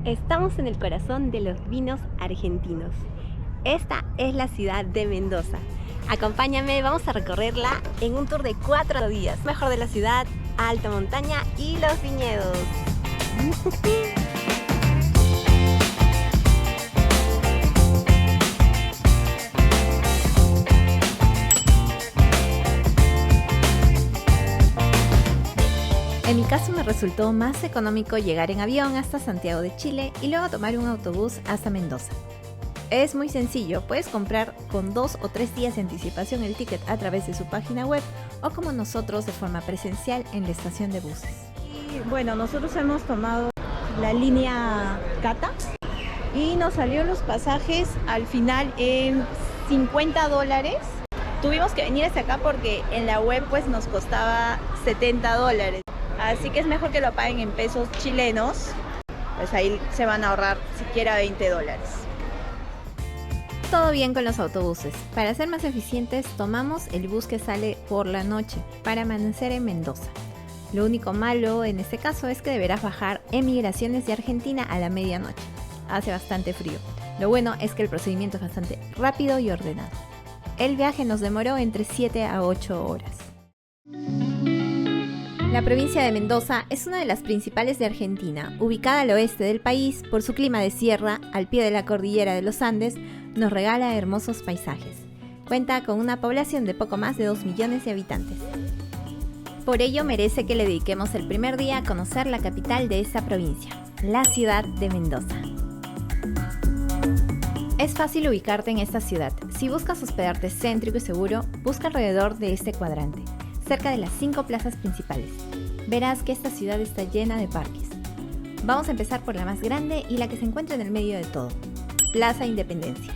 Estamos en el corazón de los vinos argentinos. Esta es la ciudad de Mendoza. Acompáñame, vamos a recorrerla en un tour de 4 días. Mejor de la ciudad, alta montaña y los viñedos. En mi caso me resultó más económico llegar en avión hasta Santiago de Chile y luego tomar un autobús hasta Mendoza. Es muy sencillo, puedes comprar con 2 o 3 días de anticipación el ticket a través de su página web o como nosotros de forma presencial en la estación de buses. Y bueno, nosotros hemos tomado la línea Cata y nos salió los pasajes al final en $50. Tuvimos que venir hasta acá porque en la web pues nos costaba $70. Así que es mejor que lo paguen en pesos chilenos, pues ahí se van a ahorrar siquiera $20. Todo bien con los autobuses. Para ser más eficientes, tomamos el bus que sale por la noche para amanecer en Mendoza. Lo único malo en este caso es que deberás bajar en Migraciones de Argentina a la medianoche. Hace bastante frío. Lo bueno es que el procedimiento es bastante rápido y ordenado. El viaje nos demoró entre 7 a 8 horas. La provincia de Mendoza es una de las principales de Argentina, ubicada al oeste del país. Por su clima de sierra, al pie de la cordillera de los Andes, nos regala hermosos paisajes. Cuenta con una población de poco más de 2 millones de habitantes. Por ello merece que le dediquemos el primer día a conocer la capital de esta provincia, la ciudad de Mendoza. Es fácil ubicarte en esta ciudad. Si buscas hospedarte céntrico y seguro, busca alrededor de este cuadrante, cerca de las 5 plazas principales. Verás que esta ciudad está llena de parques. Vamos a empezar por la más grande y la que se encuentra en el medio de todo, Plaza Independencia.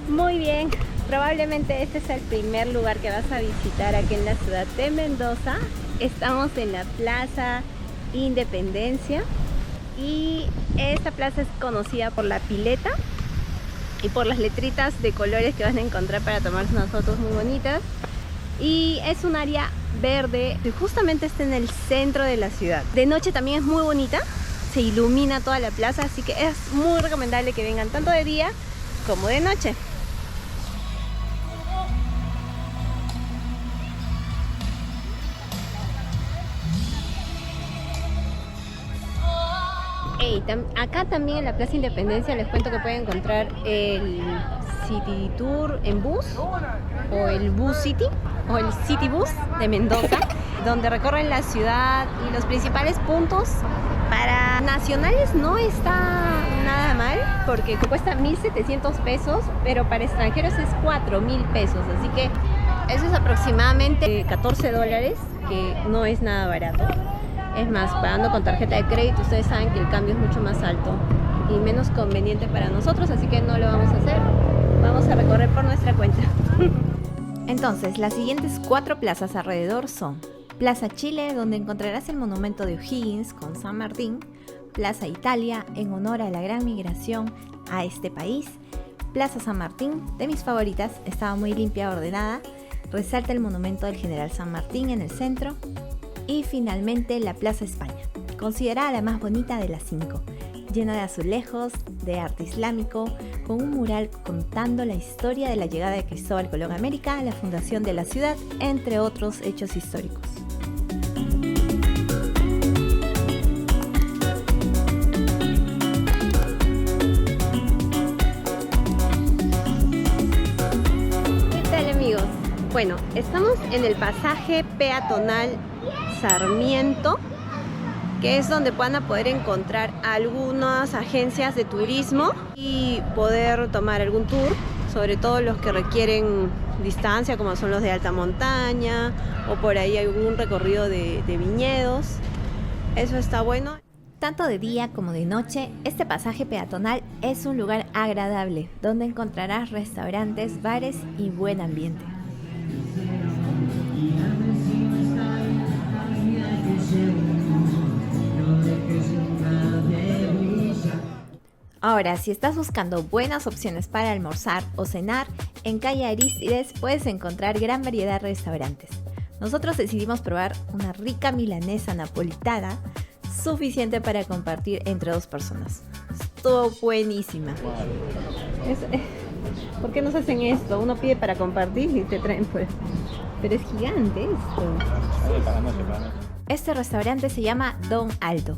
Muy bien, probablemente este es el primer lugar que vas a visitar aquí en la ciudad de Mendoza. Estamos en la Plaza Independencia y esta plaza es conocida por la pileta y por las letritas de colores que van a encontrar para tomarse unas fotos muy bonitas. Y es un área verde que justamente está en el centro de la ciudad. De noche también es muy bonita, se ilumina toda la plaza, así que es muy recomendable que vengan tanto de día como de noche. Acá también en la Plaza Independencia les cuento que pueden encontrar el City Tour en bus o el Bus City o el City Bus de Mendoza, donde recorren la ciudad y los principales puntos. Para nacionales no está nada mal porque cuesta 1.700 pesos, pero para extranjeros es 4.000 pesos, así que eso es aproximadamente $14, que no es nada barato. Es más, pagando con tarjeta de crédito, ustedes saben que el cambio es mucho más alto y menos conveniente para nosotros, así que no lo vamos a hacer. Vamos a recorrer por nuestra cuenta. Entonces, las siguientes 4 plazas alrededor son Plaza Chile, donde encontrarás el monumento de O'Higgins con San Martín; Plaza Italia, en honor a la gran migración a este país; Plaza San Martín, de mis favoritas, estaba muy limpia, ordenada, resalta el monumento del general San Martín en el centro; y finalmente la Plaza España, considerada la más bonita de las 5, llena de azulejos, de arte islámico, con un mural contando la historia de la llegada de Cristóbal Colón a América, la fundación de la ciudad, entre otros hechos históricos. ¿Qué tal, amigos? Bueno, estamos en el pasaje peatonal Sarmiento, que es donde van a poder encontrar algunas agencias de turismo y poder tomar algún tour, sobre todo los que requieren distancia, como son los de alta montaña o por ahí algún recorrido de viñedos. Eso está bueno. Tanto de día como de noche, este pasaje peatonal es un lugar agradable, donde encontrarás restaurantes, bares y buen ambiente. Ahora, si estás buscando buenas opciones para almorzar o cenar, en calle Arístides puedes encontrar gran variedad de restaurantes. Nosotros decidimos probar una rica milanesa napolitana suficiente para compartir entre 2 personas. Estuvo buenísima. ¿Por qué nos hacen esto? Uno pide para compartir y te traen pues. Pero es gigante esto. Este restaurante se llama Don Aldo.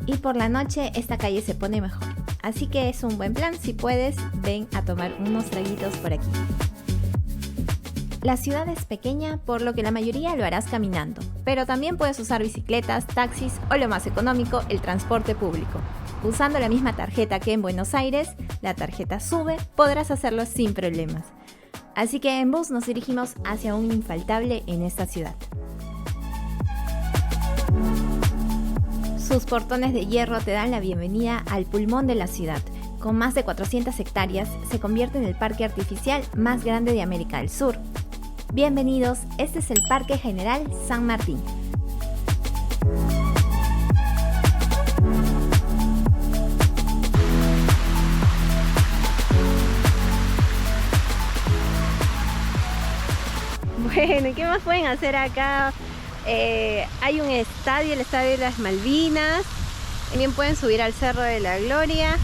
Y por la noche esta calle se pone mejor. Así que es un buen plan. Si puedes, ven a tomar unos traguitos por aquí. La ciudad es pequeña, por lo que la mayoría lo harás caminando. Pero también puedes usar bicicletas, taxis o lo más económico, el transporte público. Usando la misma tarjeta que en Buenos Aires, la tarjeta SUBE, podrás hacerlo sin problemas. Así que en bus nos dirigimos hacia un infaltable en esta ciudad. Sus portones de hierro te dan la bienvenida al pulmón de la ciudad. Con más de 400 hectáreas, se convierte en el parque artificial más grande de América del Sur. Bienvenidos, este es el Parque General San Martín. Bueno, ¿y qué más pueden hacer acá? Hay un estadio, el Estadio de las Malvinas. También pueden subir al Cerro de la Gloria.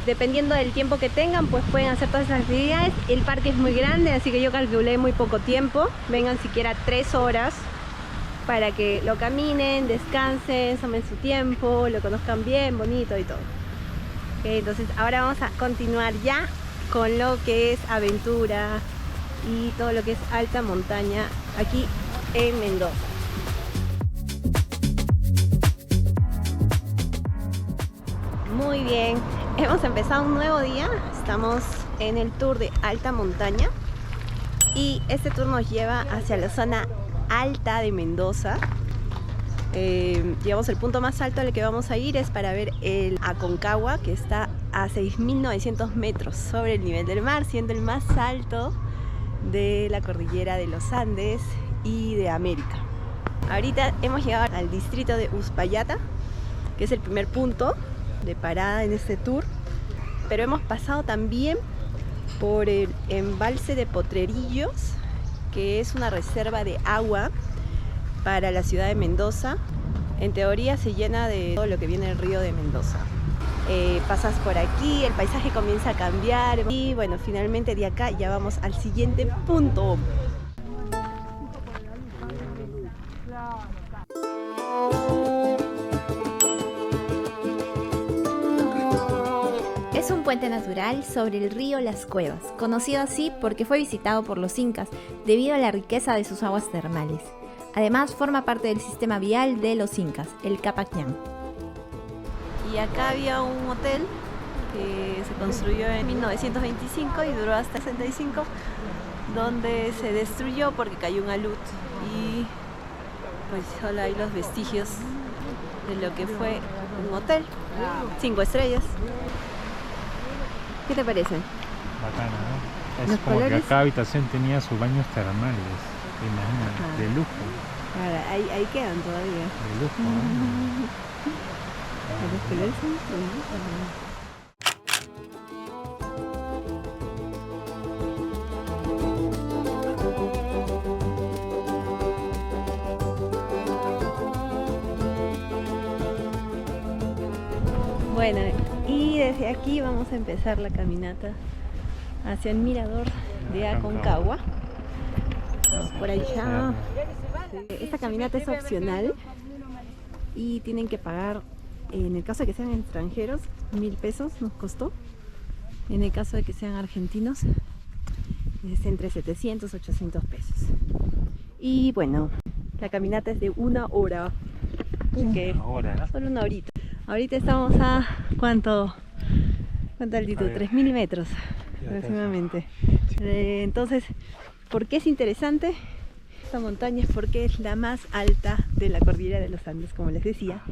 Dependiendo del tiempo que tengan, pues pueden hacer todas esas actividades. El parque es muy grande, así que yo calculé muy poco tiempo. Vengan siquiera 3 horas para que lo caminen, descansen, tomen su tiempo, lo conozcan bien, bonito y todo. Okay, entonces ahora vamos a continuar ya con lo que es aventura y todo lo que es alta montaña aquí en Mendoza. Muy bien, hemos empezado un nuevo día, estamos en el tour de alta montaña y este tour nos lleva hacia la zona alta de Mendoza. Digamos, el punto más alto al que vamos a ir es para ver el Aconcagua, que está a 6.900 metros sobre el nivel del mar, siendo el más alto de la cordillera de los Andes y de América. Ahorita hemos llegado al distrito de Uspallata, que es el primer punto de parada en este tour, pero hemos pasado también por el embalse de Potrerillos, que es una reserva de agua para la ciudad de Mendoza. En teoría se llena de todo lo que viene del río de Mendoza. Pasas por aquí, el paisaje comienza a cambiar y bueno, finalmente de acá ya vamos al siguiente punto. Es un puente natural sobre el río Las Cuevas, conocido así porque fue visitado por los incas debido a la riqueza de sus aguas termales. Además forma parte del sistema vial de los incas, el Capañán. Y acá había un hotel que se construyó en 1925 y duró hasta 65, donde se destruyó porque cayó un alud y pues solo hay los vestigios de lo que fue un hotel, 5 estrellas. ¿Qué te parece? Bacana, ¿no? Es Los como colores. que cada habitación tenía sus baños termales, imagínate, de lujo, Ahora, ahí quedan todavía. de lujo. ¿no? Los colores son bonitos. Bueno, y desde aquí vamos a empezar la caminata hacia el mirador de Aconcagua. Vamos por allá. Esta caminata es opcional y tienen que pagar, en el caso de que sean extranjeros, 1.000 pesos nos costó. En el caso de que sean argentinos, es entre 700 y 800 pesos. Y bueno, la caminata es de 1 hora. Que Ahora, solo 1 horita. Ahorita estamos a ¿cuánta altitud? 3.000 metros aproximadamente. Entonces, ¿por qué es interesante esta montaña? Es porque es la más alta de la cordillera de los Andes, como les decía.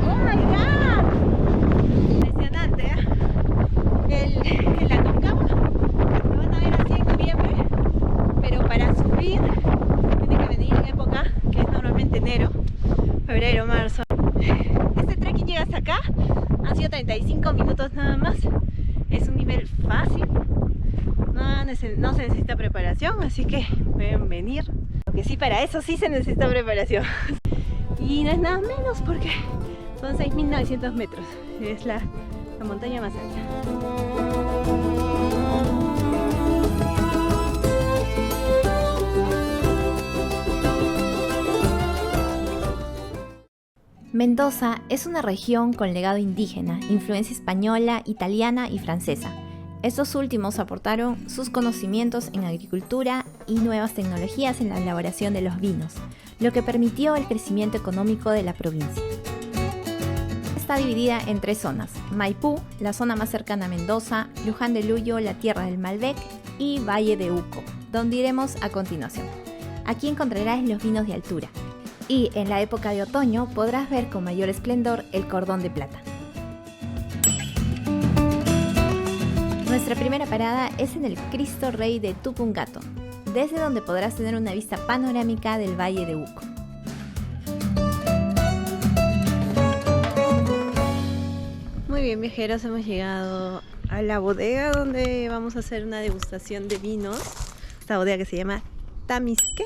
Oh my God, impresionante, ¿eh? El 35 minutos nada más. Es un nivel fácil. No se necesita preparación, así que pueden venir. Lo que sí, para eso sí se necesita preparación. Y no es nada menos porque son 6.900 metros. Es la montaña más alta. Mendoza es una región con legado indígena, influencia española, italiana y francesa. Estos últimos aportaron sus conocimientos en agricultura y nuevas tecnologías en la elaboración de los vinos, lo que permitió el crecimiento económico de la provincia. Está dividida en 3 zonas: Maipú, la zona más cercana a Mendoza, Luján de Cuyo, la tierra del Malbec, y Valle de Uco, donde iremos a continuación. Aquí encontrarás los vinos de altura, y en la época de otoño podrás ver con mayor esplendor el cordón de plata. Nuestra primera parada es en el Cristo Rey de Tupungato, desde donde podrás tener una vista panorámica del Valle de Uco. Muy bien, viajeros, hemos llegado a la bodega donde vamos a hacer una degustación de vinos. Esta bodega que se llama Tamisque,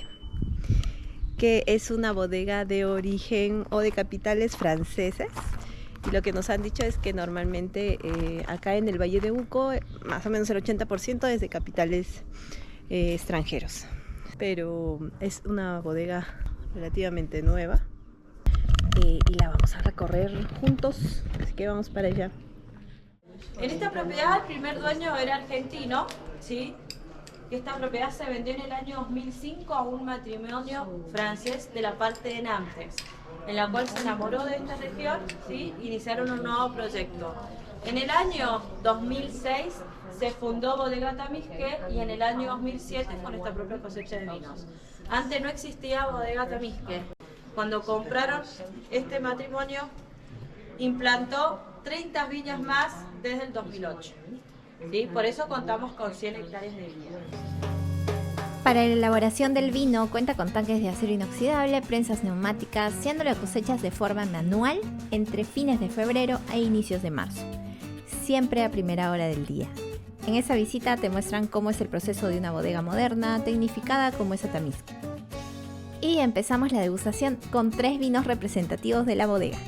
que es una bodega de origen o de capitales franceses. Y lo que nos han dicho es que normalmente acá en el Valle de Uco, más o menos el 80% es de capitales extranjeros. Pero es una bodega relativamente nueva y la vamos a recorrer juntos, así que vamos para allá. En esta propiedad el primer dueño era argentino, ¿sí? Esta propiedad se vendió en el año 2005 a un matrimonio francés de la parte de Nantes, en la cual se enamoró de esta región, ¿sí? Iniciaron un nuevo proyecto. En el año 2006 se fundó Bodega Tamisque y en el año 2007 con esta propia cosecha de vinos. Antes no existía Bodega Tamisque. Cuando compraron este matrimonio, implantó 30 viñas más desde el 2008. ¿Sí? Por eso contamos con 100 hectáreas de viña. Para la elaboración del vino cuenta con tanques de acero inoxidable, prensas neumáticas, siendo las cosechas de forma manual entre fines de febrero e inicios de marzo, siempre a primera hora del día. En esa visita te muestran cómo es el proceso de una bodega moderna, tecnificada como es Tamisque. Y empezamos la degustación con 3 vinos representativos de la bodega,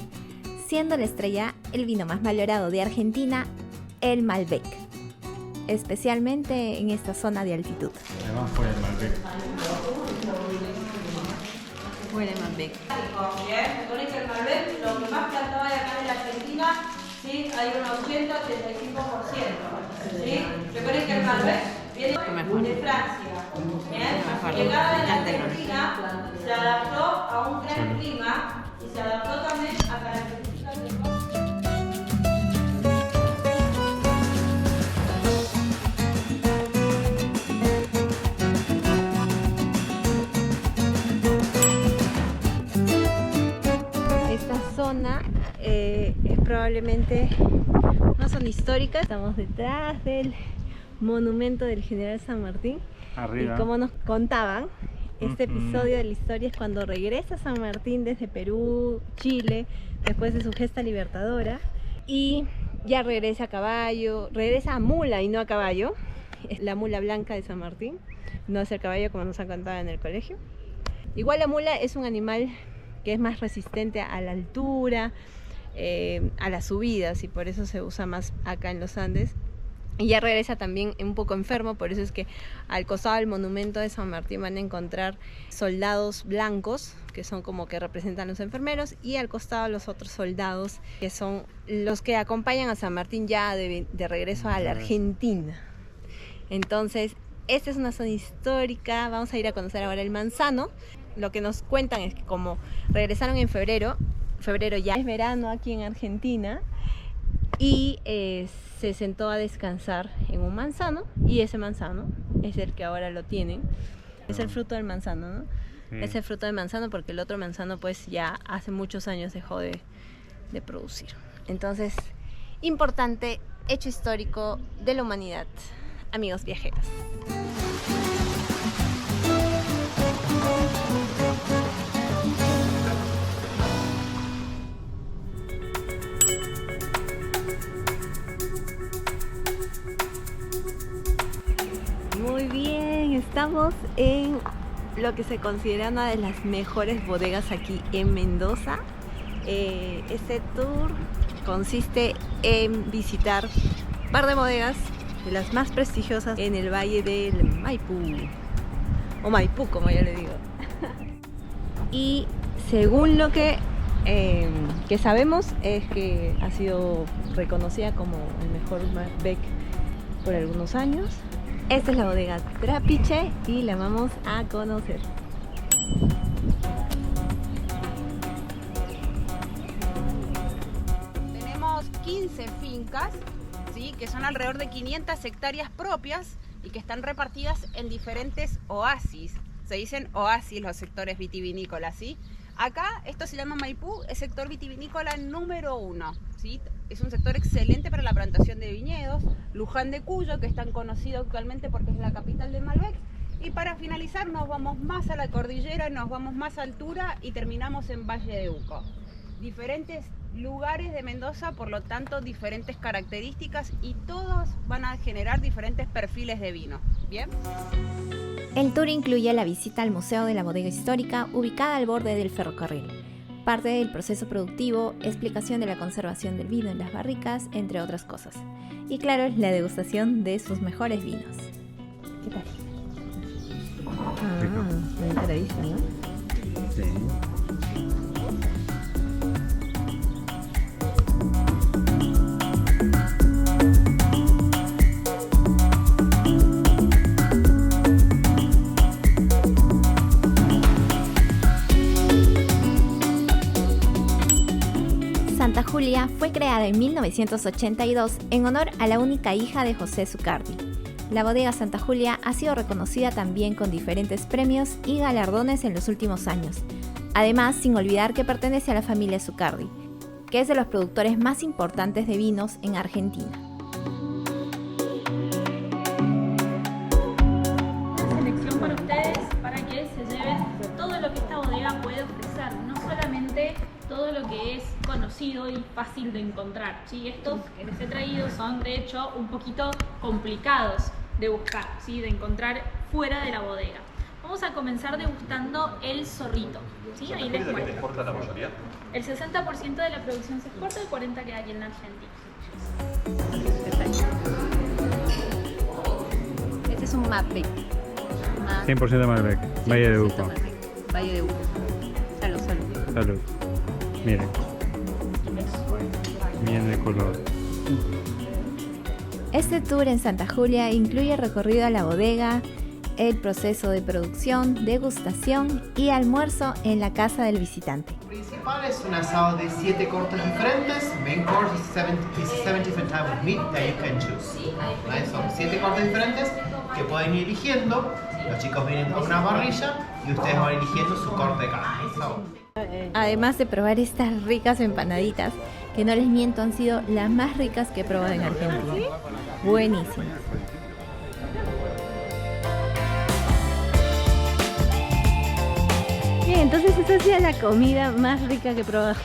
siendo la estrella el vino más valorado de Argentina, el Malbec, especialmente en esta zona de altitud. Vamos por el Malbec. Huele Malbec. Bien, recuerden que el Malbec, lo que más plantado hay acá en la Argentina, ¿sí? Hay un 80-85%. ¿Sí? Recuerden que el Malbec viene de Francia. Bien, llegada de la Argentina, se adaptó a un gran clima y se adaptó también a características de... Es probablemente una zona histórica. Estamos detrás del monumento del general San Martín. Arriba. Y como nos contaban, este episodio de la historia es cuando regresa San Martín desde Perú, Chile, después de su gesta libertadora, y ya regresa a caballo, regresa a mula y no a caballo. Es la mula blanca de San Martín, no es el caballo como nos han contado en el colegio. Igual la mula es un animal que es más resistente a la altura, a las subidas, y por eso se usa más acá en los Andes. Y ya regresa también un poco enfermo, por eso es que al costado del monumento de San Martín van a encontrar soldados blancos, que son como que representan los enfermeros, y al costado los otros soldados, que son los que acompañan a San Martín ya de regreso a la Argentina. Entonces, esta es una zona histórica. Vamos a ir a conocer ahora el Manzano. Lo que nos cuentan es que como regresaron en febrero ya es verano aquí en Argentina, y se sentó a descansar en un manzano, y ese manzano es el que ahora lo tienen. Es el fruto del manzano, ¿no? Sí. Es el fruto del manzano porque el otro manzano pues ya hace muchos años dejó de producir. Entonces, importante hecho histórico de la humanidad, amigos viajeros. Muy bien, estamos en lo que se considera una de las mejores bodegas aquí en Mendoza. Este tour consiste en visitar un par de bodegas de las más prestigiosas en el Valle del Maipú, o Maipú como yo le digo. Y según lo que sabemos es que ha sido reconocida como el mejor Malbec por algunos años. Esta es la bodega Trapiche y la vamos a conocer. Tenemos 15 fincas, ¿sí? Que son alrededor de 500 hectáreas propias y que están repartidas en diferentes oasis. Se dicen oasis los sectores vitivinícolas, ¿sí? Acá, esto se llama Maipú, es sector vitivinícola número 1, ¿sí? Es un sector excelente para la plantación de viñedos. Luján de Cuyo, que es tan conocido actualmente porque es la capital de Malbec. Y para finalizar nos vamos más a la cordillera, nos vamos más a altura y terminamos en Valle de Uco. Diferentes lugares de Mendoza, por lo tanto diferentes características y todos van a generar diferentes perfiles de vino. ¿Bien? El tour incluye la visita al Museo de la Bodega Histórica, ubicada al borde del ferrocarril, parte del proceso productivo, explicación de la conservación del vino en las barricas, entre otras cosas. Y claro, la degustación de sus mejores vinos. ¿Qué tal? Muy enteradista, ¿no? Sí. Santa Julia fue creada en 1982 en honor a la única hija de José Zucardi. La bodega Santa Julia ha sido reconocida también con diferentes premios y galardones en los últimos años. Además, sin olvidar que pertenece a la familia Zucardi, que es de los productores más importantes de vinos en Argentina. Selección para ustedes, para que se lleven todo lo que esta bodega puede ofrecer, no solamente todo lo que es conocido y fácil de encontrar, ¿sí? Estos que les he traído son de hecho un poquito complicados de buscar, ¿sí? De encontrar fuera de la bodega. Vamos a comenzar degustando el zorrito, ¿sí? Ahí les muestro. ¿Exporta la mayoría? El 60% de la producción se exporta, el 40% queda aquí en la Argentina. Este es un Malbec. 100% Malbec, Valle de Uco. Valle de Uco. Salud, salud. Salud. Miren. Miren el color. Este tour en Santa Julia incluye recorrido a la bodega, el proceso de producción, degustación y almuerzo en la casa del visitante. Principal es un asado de 7 cortes diferentes. Main course is 7 different types of meat that you can choose. Right? Son 7 cortes diferentes que pueden ir eligiendo. Los chicos vienen con una parrilla y ustedes van eligiendo su corte de carne. Además de probar estas ricas empanaditas, que no les miento han sido las más ricas que he probado en Argentina. Buenísimas. Bien, entonces esta ha sido la comida más rica que he probado.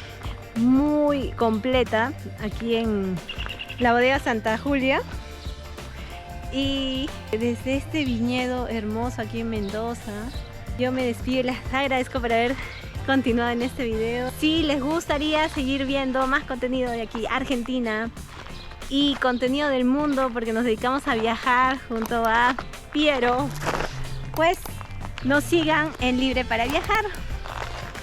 Muy completa aquí en la bodega Santa Julia. Y desde este viñedo hermoso aquí en Mendoza, yo me despido y les agradezco por haber continuado en este video. Si les gustaría seguir viendo más contenido de aquí, Argentina, y contenido del mundo, porque nos dedicamos a viajar junto a Piero, pues nos sigan en Libre para Viajar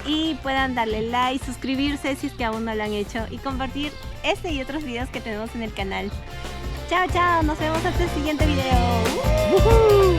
y puedan darle like, suscribirse si es que aún no lo han hecho y compartir este y otros videos que tenemos en el canal. Chao, chao, nos vemos hasta el siguiente video.